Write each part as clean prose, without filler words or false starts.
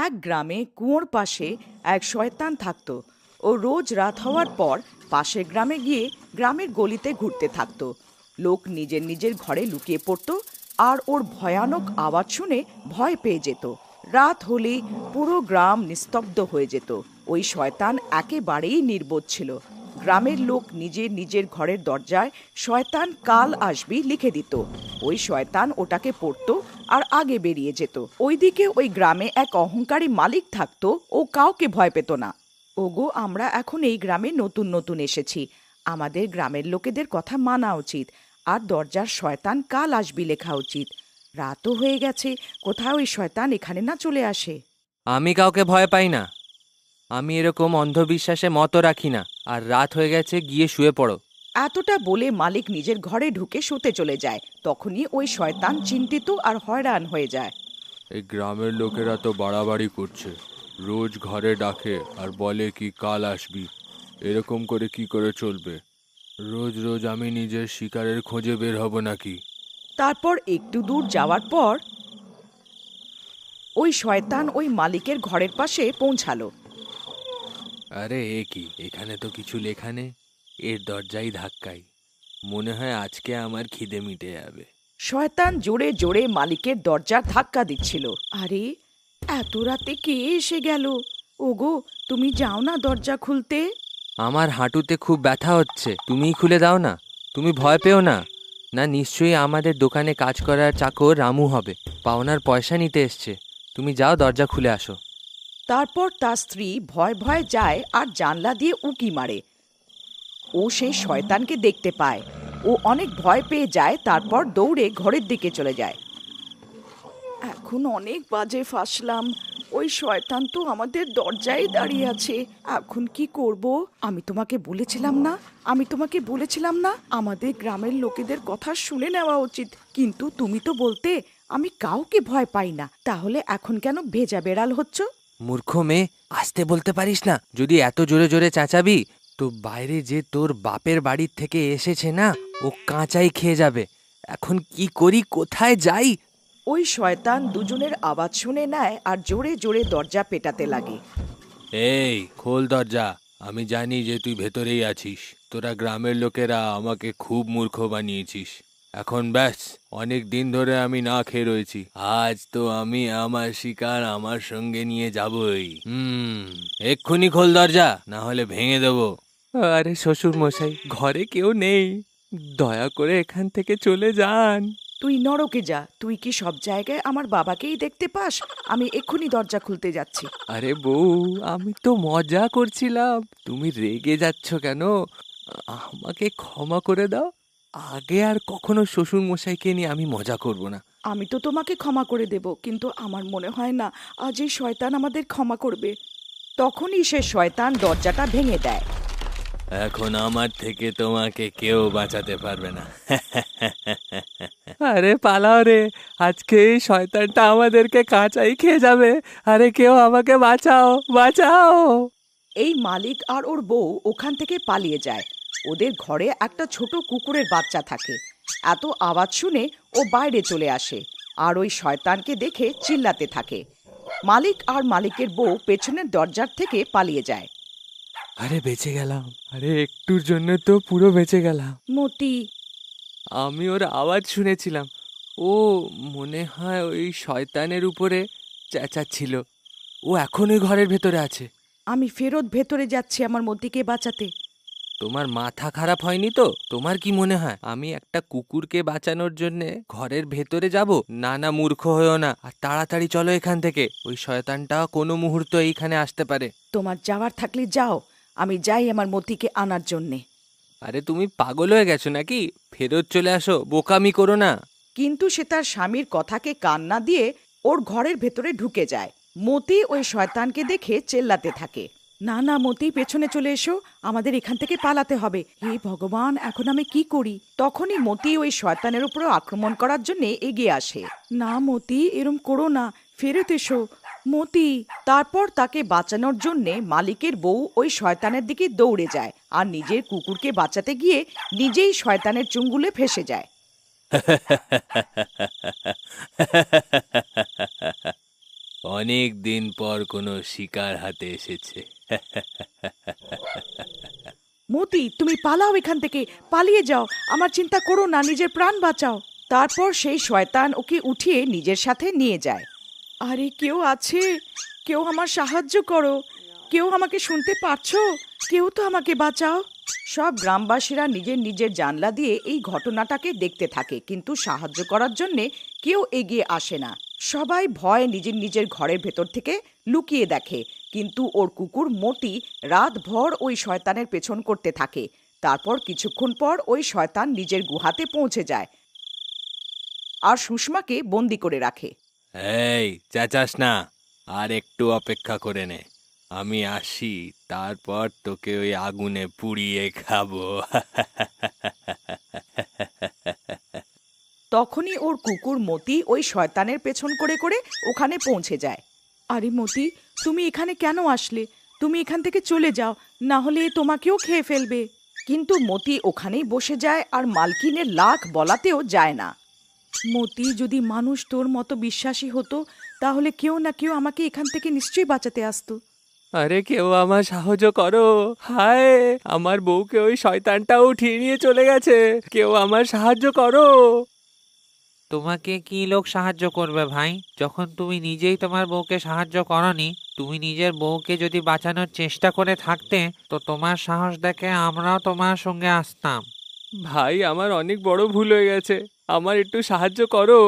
এক গ্রামে কুয়োর পাশে এক শয়তান থাকতো। ও রোজ রাত হওয়ার পর পাশের গ্রামে গিয়ে গ্রামের গলিতে ঘুরতে থাকতো। লোক নিজের নিজের ঘরে লুকিয়ে পড়তো আর ওর ভয়ানক আওয়াজ শুনে ভয় পেয়ে যেত। রাত হলেই পুরো গ্রাম নিস্তব্ধ হয়ে যেত। ওই শয়তান একেবারেই নির্বোধ ছিল। গ্রামের লোক নিজের নিজের ঘরের দরজায় শয়তান কাল আসবি লিখে দিত। ওই শয়তান ওটাকে পড়তো আর আগে বেরিয়ে যেত। ওইদিকে ওই গ্রামে এক অহংকারী মালিক থাকতো। ও কাউকে ভয় পেত না। ওগো, আমরা এখন এই গ্রামে নতুন নতুন এসেছি। আমাদের গ্রামের লোকেদের কথা মানা উচিত আর দরজার শয়তান কাল আসবি লেখা উচিত। রাতও হয়ে গেছে, কোথাও ওই শয়তান এখানে না চলে আসে। আমি কাউকে ভয় পাই না। আমি এরকম অন্ধবিশ্বাসে মত রাখি না। আর রাত হয়ে গেছে, গিয়ে শুয়ে পড়ো। এতটা বলে মালিক নিজের ঘরে ঢুকে শুতে চলে যায়। তখনই ওই শয়তান চিন্তিত আর হয়রান হয়ে যায়। এই গ্রামের লোকেরা তো বাড়াবাড়ি করছে, রোজ ঘরে ডাকে আর বলে কি কাল আসবি। এরকম করে কি করে চলবে? রোজ রোজ আমি নিজের শিকারের খোঁজে বের হব নাকি? তারপর একটু দূর যাওয়ার পর ওই শয়তান ওই মালিকের ঘরের পাশে পৌঁছালো। আরে এ কি, এখানে তো কিছু লেখা নেই। এর দরজাই ধাক্কাই, মনে হয় আজকে আমার খিদে মিটে যাবে। শয়তান জোরে জোরে মালিকের দরজার ধাক্কা দিচ্ছিল। আরে, এত রাতে কে এসে গেল? ওগো, তুমি যাও না দরজা খুলতে। আমার হাঁটুতে খুব ব্যথা হচ্ছে, তুমিই খুলে দাও না। তুমি ভয় পেও না। না, নিশ্চয়ই আমাদের দোকানে কাজ করার চাকর রামু হবে, পাওনার পয়সা নিতে এসছে। তুমি যাও, দরজা খুলে আসো। তারপর তার স্ত্রী ভয় ভয় যায় আর জানলা দিয়ে উঁকি মারে। ও সেই শয়তানকে দেখতে পায়। ও অনেক ভয় পেয়ে যায়, তারপর দৌড়ে ঘরের দিকে চলে যায়। এখন অনেক বাজে ফাঁসলাম। ওই শয়তান তো আমাদের দরজায় দাঁড়িয়ে আছে। এখন কি করব? আমি তোমাকে বলেছিলাম না আমাদের গ্রামের লোকেদের কথা শুনে নেওয়া উচিত। কিন্তু তুমি তো বলতে আমি কাউকে ভয় পাই না। তাহলে এখন কেন ভেজা বেড়াল হচ্ছ? মূর্খ মেয়ে, আসতে বলতে পারিস না? যদি এত জোরে জোরে চেঁচাবি তো বাইরে যে তোর বাপের বাড়ির থেকে এসেছে না, ও কাঁচাই খেয়ে যাবে। এখন কি করি, কোথায় যাই? ওই শয়তান দুজনের আওয়াজ শুনে নেয় আর জোরে জোরে দরজা পেটাতে লাগে। এই খোল দরজা, আমি জানি যে তুই ভেতরেই আছিস। তোরা গ্রামের লোকেরা আমাকে খুব মূর্খ বানিয়েছিস। এখন ব্যাস, অনেক দিন ধরে আমি না খেয়ে রয়েছি। আজ তো আমি আমার শিকার আমার সঙ্গে নিয়ে যাবই। এক্ষুনি খোল দরজা, না হলে ভেঙে দেবো। আরে শ্বশুর মশাই, ঘরে কেউ নেই, দয়া করে এখান থেকে চলে যান। তুই নরকে যা। তুই কি সব জায়গায় আমার বাবাকেই দেখতে পাস? আমি এক্ষুনি দরজা খুলতে যাচ্ছি। আরে বউ, আমি তো মজা করছিলাম, তুমি রেগে যাচ্ছ কেন? আমাকে ক্ষমা করে দাও। আগে আর কখনো শ্বশুর মশাইকে নিয়ে আমি মজা করব না। আমি তো তোমাকে ক্ষমা করে দেব, কিন্তু আমার মনে হয় না আজ এই শয়তান আমাদের ক্ষমা করবে। তখনই সে শয়তান দরজাটা ভেঙে দেয়। এখন আমার থেকে তোমাকে কেউ বাঁচাতে পারবে না। আরে পালাও রে, আজকে এই শয়তানটা আমাদেরকে কাঁচাই খেয়ে যাবে। আরে কেউ আমাকে বাঁচাও, বাঁচাও। এই মালিক আর ওর বউ ওখান থেকে পালিয়ে যায়। ওদের ঘরে একটা ছোট কুকুরের বাচ্চা থাকে। এত আওয়াজ শুনে ও বাইরে চলে আসে আর ওই শয়তানকে দেখে চিল্লাতে থাকে। মালিক আর মালিকের বউ পেছনের দরজার থেকে পালিয়ে যায়। আরে বেঁচে গেলাম, আরে একটুর জন্য তো পুরো বেঁচে গেলাম। মতি, আমি ওর আওয়াজ শুনেছিলাম। ও মনে হয় ওই শয়তানের উপরে চেঁচাচ্ছিল। ও এখন ওই ঘরের ভেতরে আছে। আমি ফেরত ভেতরে যাচ্ছি আমার মতিকে বাঁচাতে। তোমার মাথা খারাপ হয়নি তো? তোমার কি মনে হয় আমি একটা কুকুরকে বাঁচানোর জন্য ঘরের ভেতরে যাব? না না, মূর্খ হয়েও না, আর তাড়াতাড়ি চলো এখান থেকে। ওই শয়তানটা কোনো মুহূর্ত এইখানে আসতে পারে। তোমার যাওয়ার থাকলে যাও, আমি যাই আমার মতিকে আনার জন্যে। আরে তুমি পাগল হয়ে গেছো নাকি? ফেরত চলে আসো, বোকামি করো না। কিন্তু সে তার স্বামীর কথাকে কান না দিয়ে ওর ঘরের ভেতরে ঢুকে যায়। মতি ওই শয়তানকে দেখে চেল্লাতে থাকে, না না মতি, পেছনে চলে এসো, আমাদের এখান থেকে পালাতে হবে। হে ভগবান, এখন আমি কি করি? তখনই মতি ওই শয়তানের উপর আক্রমণ করার জন্য এগিয়ে আসে। না মতি, এরম করো না, ফেরত এসো মতি। তারপর তাকে বাঁচানোর জন্যে মালিকের বউ ওই শয়তানের দিকে দৌড়ে যায় আর নিজের কুকুরকে বাঁচাতে গিয়ে নিজেই শয়তানের চুঙ্গুলে ফেসে যায়। অনেক দিন পর কোনো শিকার হাতে এসেছে। মতি, তুমি পালাও এখান থেকে, পালিয়ে যাও। আমার চিন্তা করো না, নিজের প্রাণ বাঁচাও। তারপর সেই শয়তান ওকে উঠিয়ে নিজের সাথে নিয়ে যায়। আরে কেউ আছে? কেউ আমার সাহায্য করো। কেউ আমাকে শুনতে পারছো? কেউ তো আমাকে বাঁচাও। সব গ্রামবাসীরা নিজের নিজের জানলা দিয়ে এই ঘটনাটাকে দেখতে থাকে, কিন্তু সাহায্য করার জন্যে কেউ এগিয়ে আসে না। সবাই ভয়ে নিজের নিজের ঘরের ভেতর থেকে লুকিয়ে দেখে, কিন্তু ওর কুকুর মতি রাতভর ওই শয়তানের পেছন করতে থাকে। তারপর কিছুক্ষণ পর ওই শয়তান নিজের গুহাতে পৌঁছে যায় আর সুষমাকে বন্দি করে রাখে। এই চেঁচাস না, আর একটু অপেক্ষা করে নে, আমি আসি, তারপর তোকে ওই আগুনে পুড়িয়ে খাবো। তখনই ওর কুকুর মতি ওই শয়তানের পেছন করে করে ওখানে পৌঁছে যায়। আরে মতি, তুমি এখানে কেন আসলে? তুমি এখান থেকে চলে যাও, না হলে তোমাকেও খেয়ে ফেলবে। কিন্তু মতি ওখানেই বসে যায় আর মালকিনের লাখ বলাতেও যায় না। মতি, যদি মানুষ তোর মতো বিশ্বাসী হতো তাহলে কেউ না কেউ আমাকে এখান থেকে নিশ্চয়ই বাঁচাতে আসতো। আরে কেউ আমার সাহায্য করো! হায়, আমার বউকে ওই শয়তানটাও উঠিয়ে নিয়ে চলে গেছে। কেউ আমার সাহায্য করো! তোমাকে কি লোক সাহায্য করবে ভাই, যখন তুমি নিজেই তোমার বউকে সাহায্য করনি? তুমি নিজের বউকে যদি বাঁচানোর চেষ্টা করে থাকতে তো তোমার সাহস দেখে আমরাও তোমার সঙ্গে আসতাম। ভাই, আমার অনেক বড় ভুল হয়ে গেছে, আমার একটু সাহায্য করো।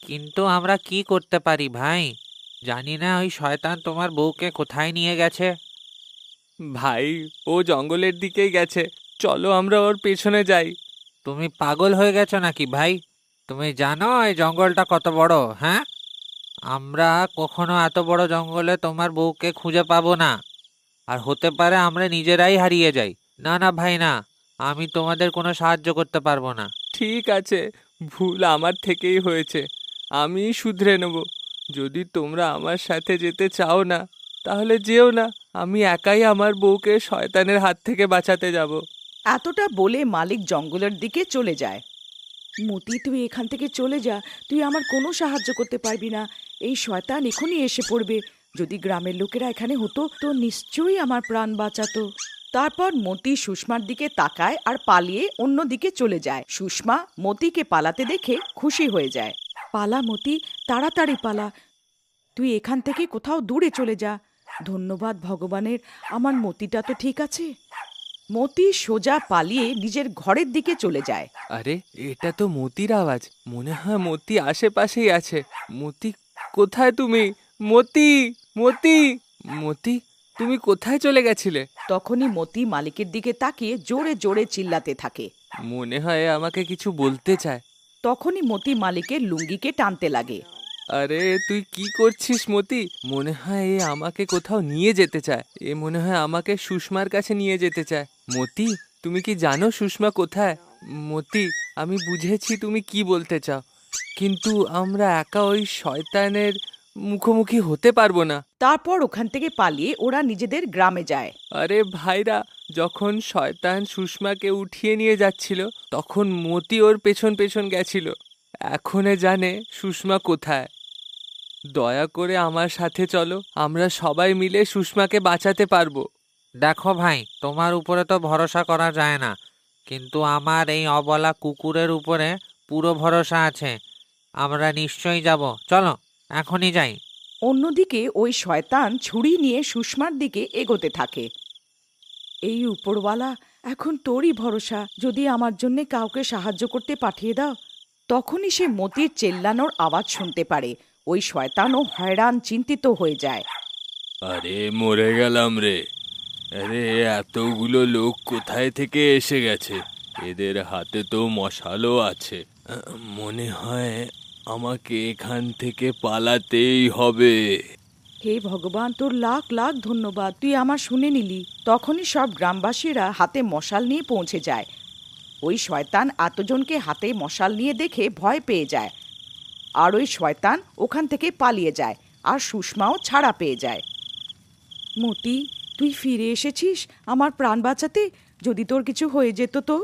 কিন্তু আমরা কি করতে পারি ভাই? জানি না ওই শয়তান তোমার বউকে কোথায় নিয়ে গেছে। ভাই, ও জঙ্গলের দিকেই গেছে, চলো আমরা ওর পেছনে যাই। তুমি পাগল হয়ে গেছো নাকি ভাই? তুমি জানো এই জঙ্গলটা কত বড়? হ্যাঁ, আমরা কখনো এত বড় জঙ্গলে তোমার বউকে খুঁজে পাবো না, আর হতে পারে আমরা নিজেরাই হারিয়ে যাই। না না ভাই, না, আমি তোমাদের কোনো সাহায্য করতে পারবো না। ঠিক আছে, ভুল আমার থেকেই হয়েছে, আমি শুধরে নেব। যদি তোমরা আমার সাথে যেতে চাও না তাহলে যেও না, আমি একাই আমার বউকে শয়তানের হাত থেকে বাঁচাতে যাব। এতটা বলে মালিক জঙ্গলের দিকে চলে যায়। মতি, তুই এখান থেকে চলে যা, তুই আমার কোনো সাহায্য করতে পারবি না। এই শয়তান এখনই এসে পড়বে। যদি গ্রামের লোকেরা এখানে হতো তো নিশ্চয়ই আমার প্রাণ বাঁচাতো। তারপর মতি সুষমার দিকে তাকায় আর পালিয়ে অন্য দিকে চলে যায়। সুষমা মতিকে পালাতে দেখে খুশি হয়ে যায়। পালা মতি, তাড়াতাড়ি পালা। তুই এখান থেকে কোথাও দূরে চলে যা। ধন্যবাদ ভগবানের, আমার মতিটা তো ঠিক আছে। মতি সোজা পালিয়ে নিজের ঘরের দিকে চলে যায়। আরে, এটা তো মতির আওয়াজ, মনে হয় মতি আশেপাশেই আছে। মতি, কোথায় তুমি? মতি, মতি, মতি, তুমি কোথায় চলে গেছিলে? তখনই মতি মালিকের দিকে তাকিয়ে জোরে জোরে চিল্লাতে থাকে। মনে হয় আমাকে কিছু বলতে চায়। তখনই মতি মালিকের লুঙ্গিকে টানতে লাগে। আরে তুই কি করছিস মতি? মনে হয় এ আমাকে কোথাও নিয়ে যেতে চায়। এ মনে হয় আমাকে সুষমার কাছে নিয়ে যেতে চায়। মতি, তুমি কি জানো সুষমা কোথায়? মতি, আমি বুঝেছি তুমি কি বলতে চাও, কিন্তু আমরা একা ওই শয়তানের মুখোমুখি হতে পারবো না। তারপর ওখান থেকে পালিয়ে ওরা নিজেদের গ্রামে যায়। আরে ভাইরা, যখন শয়তান সুষমাকে উঠিয়ে নিয়ে যাচ্ছিল তখন মতি ওর পেছন পেছন গেছিল। এখনে জানে সুষমা কোথায়। দয়া করে আমার সাথে চলো, আমরা সবাই মিলে সুষমাকে বাঁচাতে পারবো। দেখো ভাই, তোমার উপরে তো ভরসা করা যায় না, কিন্তু আমার এই অবলা কুকুরের উপরে পুরো ভরসা আছে। আমরা নিশ্চয়ই যাব, চলো এখনই যাই। অন্যদিকে ওই শয়তান ছুরি নিয়ে সুষমার দিকে এগোতে থাকে। এই উপরওয়ালা, এখন তোরই ভরসা, যদি আমার জন্য কাউকে সাহায্য করতে পাঠিয়ে দাও। তখনই সে মতির চেল্লানোর আওয়াজ শুনতে পারে। ওই শয়তানও হয়রান চিন্তিত হয়ে যায়। আরে মরে গেলাম রে! আরে এতগুলো লোক কোথায় থেকে এসে গেছে? এদের হাতে তো মশালও আছে। মনে হয় আমাকে এখান থেকে পালাতেই হবে। হে ভগবান, তোর লাখ লাখ ধন্যবাদ, তুই আমার শুনে নিলি। তখনই সব গ্রামবাসীরা হাতে মশাল নিয়ে পৌঁছে যায়। ওই শয়তান এতজনকে হাতে মশাল নিয়ে দেখে ভয় পেয়ে যায়, আর ওই শয়তান ওখান থেকে পালিয়ে যায়, আর সুষমাও ছাড়া পেয়ে যায়। মতি, তুই ফিরে এসেছিস আমার প্রাণ বাঁচাতে। যদি তোর কিছু হয়ে যেত তো?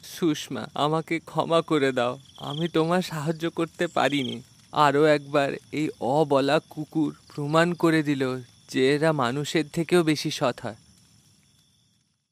সুষমা, আমাকে ক্ষমা করে দাও, আমি তোমার সাহায্য করতে পারিনি। আরও একবার এই অবলা কুকুর প্রমাণ করে দিল যে এরা মানুষের থেকেও বেশি সৎ হয়।